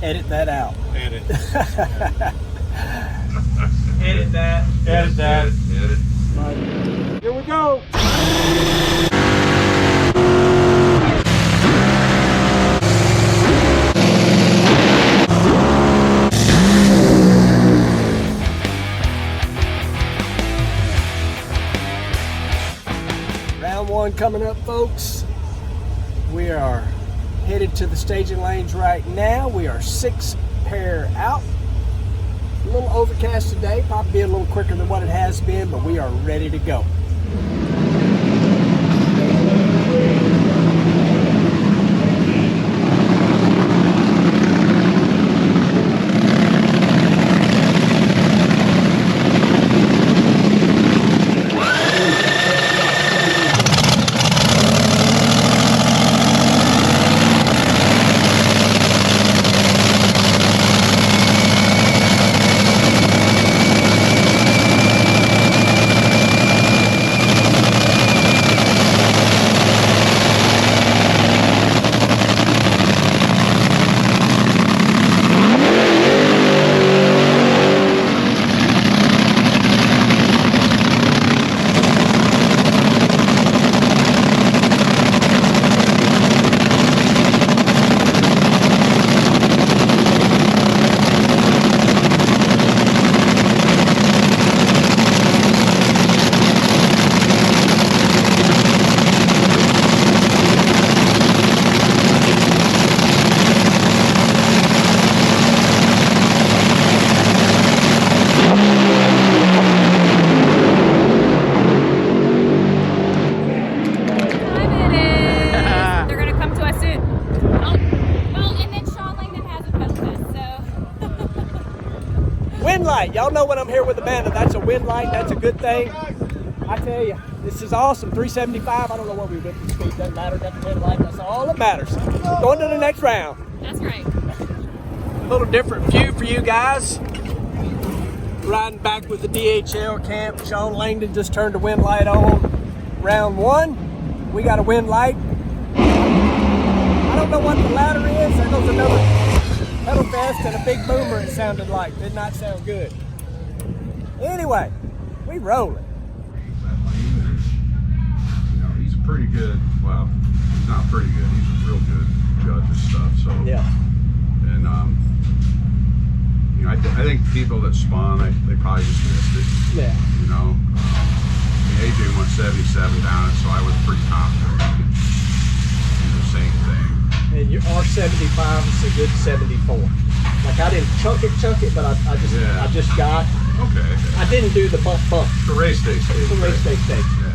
Edit that out. Edit. Edit that. Edit that. Edit. Here we go. Round one coming up, folks. We are headed to the staging lanes right now. We are 6 pair out. A little overcast today, probably be a little quicker than what it has been, but we are ready to go. Y'all know when I'm here with the band, that's a wind light, that's a good thing. I tell you, this is awesome. 375, I don't know what we went to speed, doesn't matter, got the wind light, that's all that matters. Going to the next round. That's right. A little different view for you guys. Riding back with the DHL camp. Sean Langdon just turned the wind light on. Round one, we got a wind light. I don't know what the ladder is. There goes another pedal fest and a big boomer, it sounded like. Did not sound good. Anyway, we rolling. You know, he's pretty good. Well, he's not pretty good. He's a real good judge of stuff. So yeah. And you know, I think people that spawn, they probably just missed it. Yeah. You know, AJ went 77 down it, so I was pretty confident we could do the same thing. And your R75 is a good 74. Like I didn't chunk it, but I just got. Okay. I didn't do the bump. The race day stage. The race day stage. Yeah.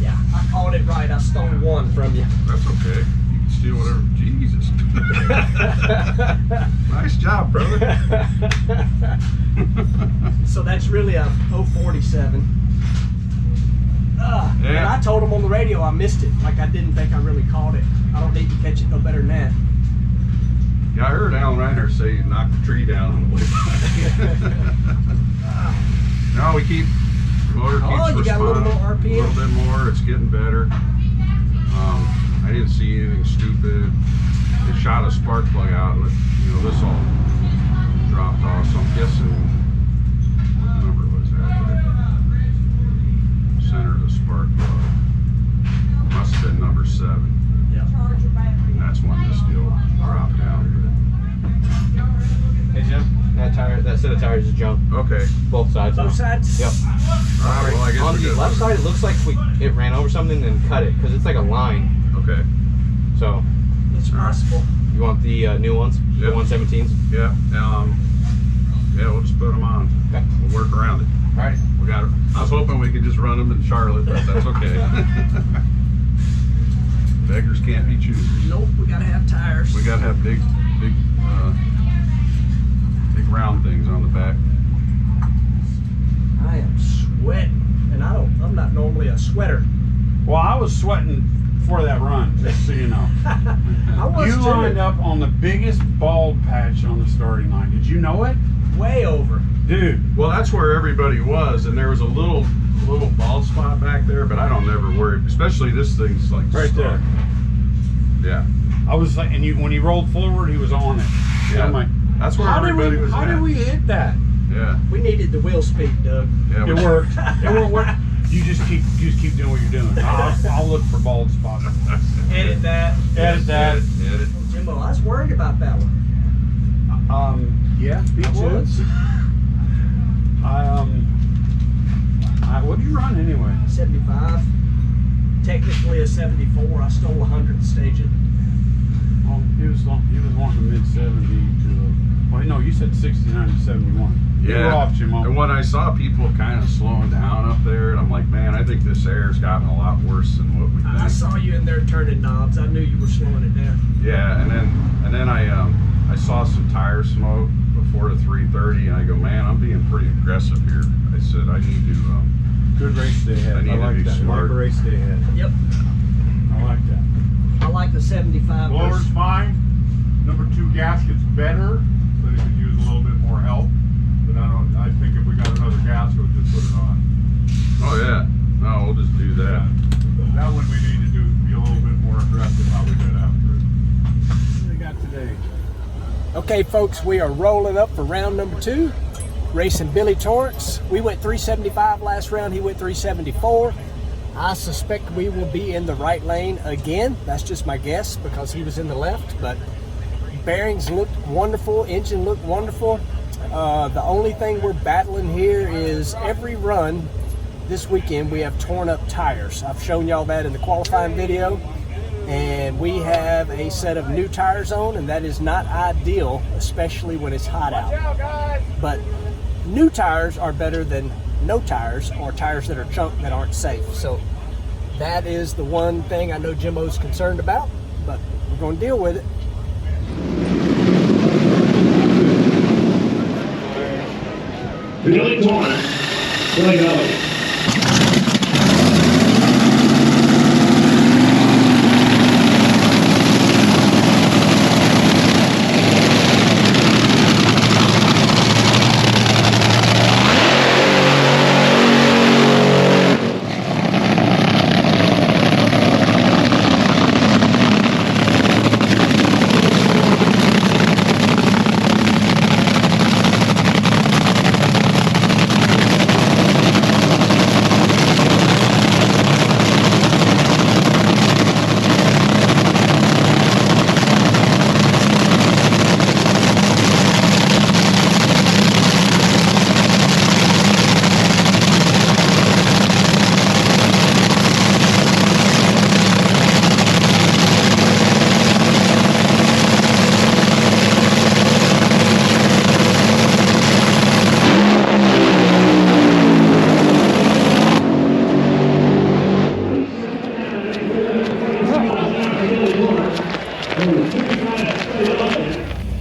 Yeah, I called it right. I stole one from you. That's okay. You can steal whatever. Jesus. Nice job, brother. So that's really a 047. Yeah. And I told him on the radio I missed it. Like I didn't think I really caught it. I don't need to catch it no better than that. Yeah, I heard Alan Reiner say you knocked the tree down on the way back. No, we keep, the motor keeps responding. You got a little more RPM? A little bit more, it's getting better. I didn't see anything stupid. They shot a spark plug out, but you know, this all dropped off, so I'm guessing, what number was that? Center of the spark plug. Must have been number 7. Yeah. And that's when this deal dropped out. Hey Jim, that set of tires is junk. Okay. Both sides. Both sides? Yep. All right, well, I guess on the left side, it looks like it ran over something and cut it, because it's like a line. Okay. So. It's possible. You want the new ones? Yep. The 117s? Yeah. Yeah, we'll just put them on. Okay. We'll work around it. All right. We got it. I was hoping we could just run them in Charlotte, but that's okay. Beggars can't be choosers. Nope, we gotta have tires. We gotta have big round things on the back. I am sweating, and I'm not normally a sweater. Well, I was sweating for that run, just so you know. I was You too. lined up on the biggest bald patch on the starting line. Did you know it? Way over. Dude. Well, that's where everybody was, and there was a little bald spot back there, but I don't ever worry, especially this thing's like Right stuck. there. Yeah. I was like, and when he rolled forward, he was on it. Yeah. I'm like, That's where how did everybody was how at. did we hit that? Yeah. We needed the wheel speed, Doug. Yeah. It worked. It worked. You just keep doing what you're doing. I'll look for bald spots. Edit that. Edit that. Edit. Jimbo, I was worried about that one. Yeah, me I too. was. What'd you run anyway? 75. Technically a 74. I stole 100 to stage it. Oh, he was wanting mid 70 to. Well, no, you said 69 to 71. You were Yeah. off, Jimbo. And when I saw people kind of slowing down up there, and I'm like, man, I think this air's gotten a lot worse than what we think. I saw you in there turning knobs. I knew you were slowing it down. Yeah, and then I saw some tire smoke before the 330, and I go, man, I'm being pretty aggressive here. I said, I need to. Good race day ahead. I need to like be that. smart. Like a race day ahead. Yep. I like that. I like the 75. Blower's fine. Number 2 gasket's better, but it could use a little bit more help. But I think if we got another gasket, we'll just put it on. Oh yeah, no, we'll just do that. That one we need to be a little bit more aggressive how we get after it. What do we got today? Okay, folks, we are rolling up for round number 2. Racing Billy Torrance. We went 375 last round. He went 374. I suspect we will be in the right lane again. That's just my guess because he was in the left, but bearings looked wonderful. Engine looked wonderful. The only thing we're battling here is every run this weekend we have torn up tires. I've shown y'all that in the qualifying video, and we have a set of new tires on, and that is not ideal, especially when it's hot out. But new tires are better than no tires, or tires that are chunked that aren't safe. So that is the one thing I know Jimbo's concerned about, but we're going to deal with it. Billy Torrance, Illinois.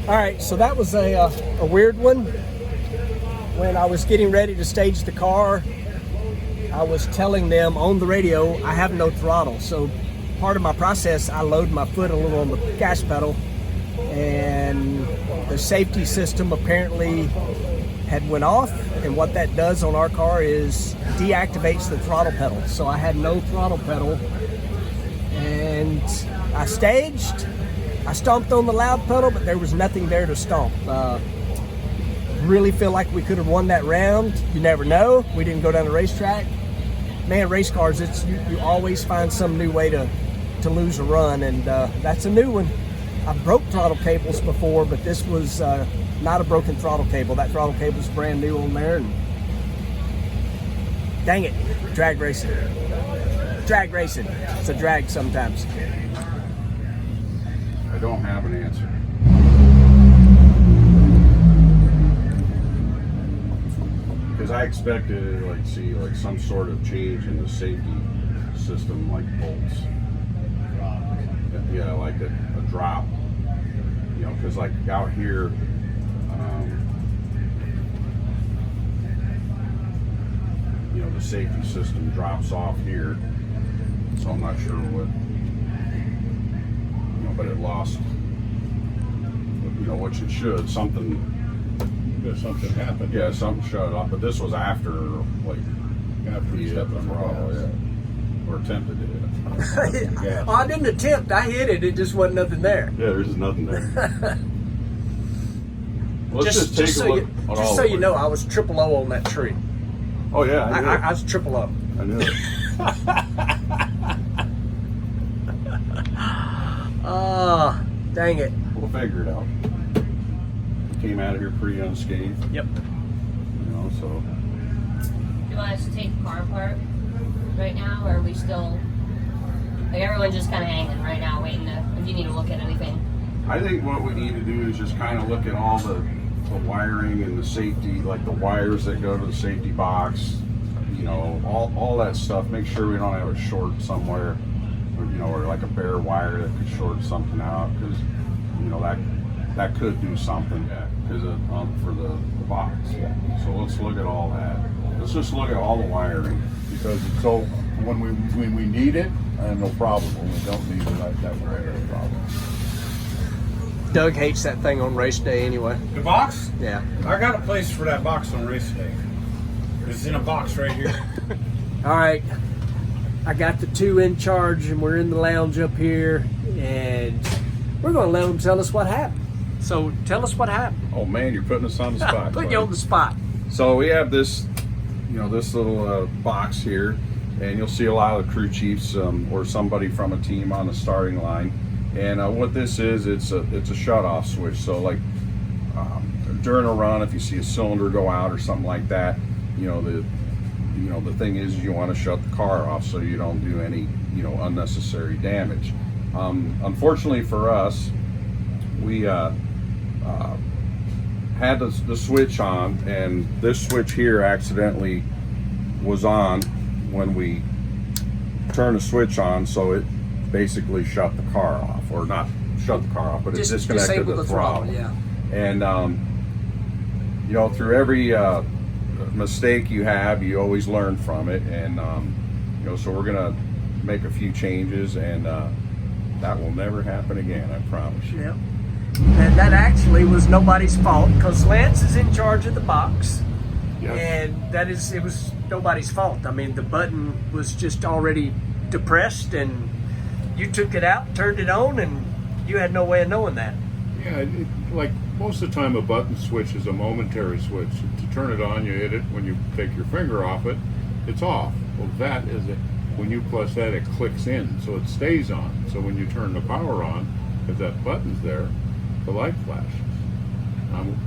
All right, so that was a weird one. When I was getting ready to stage the car, I was telling them on the radio I have no throttle. So part of my process, I load my foot a little on the gas pedal, and the safety system apparently had went off, and what that does on our car is deactivates the throttle pedal. So I had no throttle pedal, and I staged. I stomped on the loud pedal, but there was nothing there to stomp. Really feel like we could have won that round. You never know. We didn't go down the racetrack. Man, race cars, it's you always find some new way to lose a run, and that's a new one. I broke throttle cables before, but this was not a broken throttle cable. That throttle cable's brand new on there, and dang it, drag racing. Drag racing. It's a drag sometimes. I don't have an answer. Because I expected to see some sort of change in the safety system, like bolts. Yeah, like a drop. Because out here, the safety system drops off here. So I'm not sure what. But it lost, which it should. Something happened. Yeah, something shut off. But this was after he hit the throttle, yeah, or attempted to hit it. I didn't attempt. I hit it. It just wasn't nothing there. Yeah, there's nothing there. Let's just take a look at all just so the you know, I was triple O on that tree. Oh yeah, I knew it. I was triple O. I knew it. Dang it. We'll figure it out. Came out of here pretty unscathed. Yep. You know, so. Do you want us to take the car apart right now, or are we still, like, everyone's just kind of hanging right now, waiting to, if you need to look at anything? I think what we need to do is just kind of look at all the wiring and the safety, like the wires that go to the safety box, you know, all that stuff. Make sure we don't have a short somewhere, or, you know, or like a bare wire that could short something out, because, you know, that could do something because for the box. So let's look at all that. Let's just look at all the wiring. Because it's so when we need it, no problem. When we don't need it, that would be a problem. Doug hates that thing on race day anyway. The box? Yeah. I got a place for that box on race day. It's in a box right here. All right. I got the two in charge, and we're in the lounge up here, and we're going to let them tell us what happened. So tell us what happened. Oh man, you're putting us on the spot. Put you on the spot. So we have this, you know, this little box here, and you'll see a lot of crew chiefs or somebody from a team on the starting line. And what this is, it's a shut-off switch. So like during a run, if you see a cylinder go out or something like that, the thing is you want to shut the car off so you don't do any, you know, unnecessary damage. Unfortunately for us, we had the switch on, and this switch here accidentally was on when we turned the switch on, so it basically shut the car off, or not shut the car off, but it disconnected the throttle. Yeah. And you know, through every mistake you have, you always learn from it, and you know, so we're gonna make a few changes, and that will never happen again, I promise you. Yeah. And that actually was nobody's fault, because Lance is in charge of the box. Yep. And it was nobody's fault. I mean, the button was just already depressed, and you took it out, turned it on, and you had no way of knowing that. Yeah, like most of the time a button switch is a momentary switch. To turn it on, you hit it. When you take your finger off it, it's off. Well, that is it. When you press that, it clicks in, so it stays on. So when you turn the power on, if that button's there, the light flashes. I'm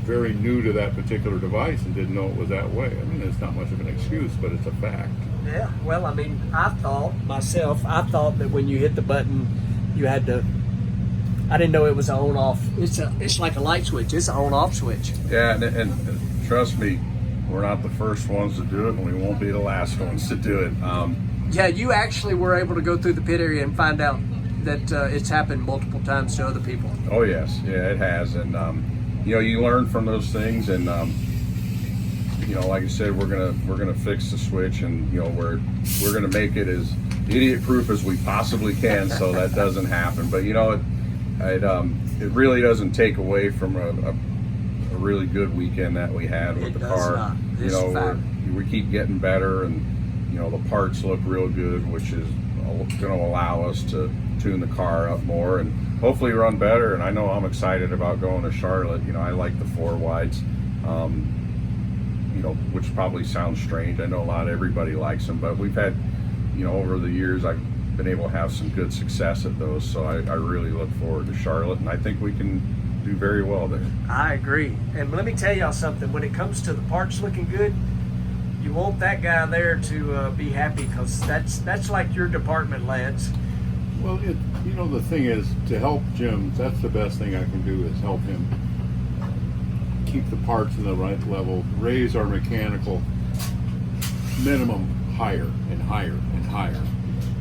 very new to that particular device and didn't know it was that way. I mean, it's not much of an excuse, but it's a fact. Yeah, well, I mean, I thought that when you hit the button, you had to, I didn't know it was an on-off. It's like a light switch. It's an on-off switch. Yeah, and trust me, we're not the first ones to do it, and we won't be the last ones to do it. Yeah, you actually were able to go through the pit area and find out that it's happened multiple times to other people. Oh yes, yeah, it has, and you know, you learn from those things, and you know, like I said, we're gonna fix the switch, and you know, we're gonna make it as idiot-proof as we possibly can, so that doesn't happen. But you know, it really doesn't take away from a really good weekend that we had with the car. Not. You know, we keep getting better, and you know, the parts look real good, which is going to allow us to tune the car up more and hopefully run better. And I know I'm excited about going to Charlotte. You know, I like the 4 wides, you know, which probably sounds strange. I know everybody likes them, but we've had, you know, over the years, I've been able to have some good success at those. So I really look forward to Charlotte, and I think we can do very well there. I agree. And let me tell y'all something. When it comes to the parts looking good, you want that guy there to be happy, because that's like your department, Lance. Well, you know, the thing is, to help Jim, that's the best thing I can do, is help him keep the parts in the right level, raise our mechanical minimum higher and higher and higher.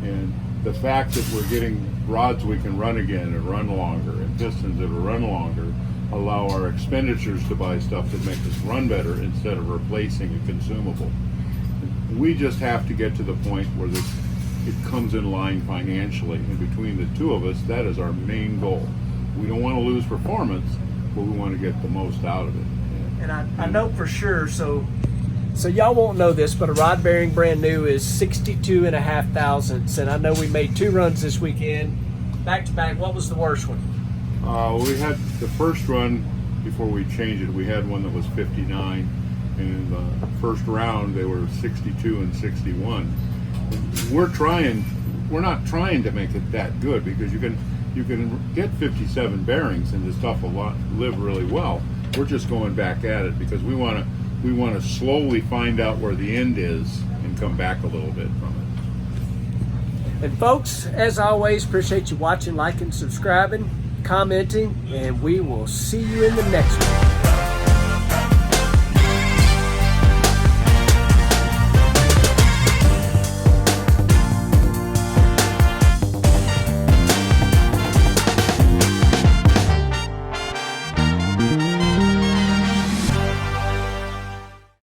And the fact that we're getting rods we can run again and run longer, and pistons that will run longer, allow our expenditures to buy stuff that makes us run better instead of replacing a consumable. We just have to get to the point where it comes in line financially, and between the two of us, that is our main goal. We don't want to lose performance, but we want to get the most out of it. And I know for sure, so y'all won't know this, but a rod bearing brand new is 62.5 thousandths, and I know we made 2 runs this weekend, back to back. What was the worst one? We had the first run before we changed it. We had one that was 59, and in the first round they were 62 and 61. We're not trying to make it that good, because you can get 57 bearings and the stuff will live really well. We're just going back at it because we want to slowly find out where the end is and come back a little bit from it. And folks, as always, appreciate you watching, liking, subscribing, commenting, and we will see you in the next one.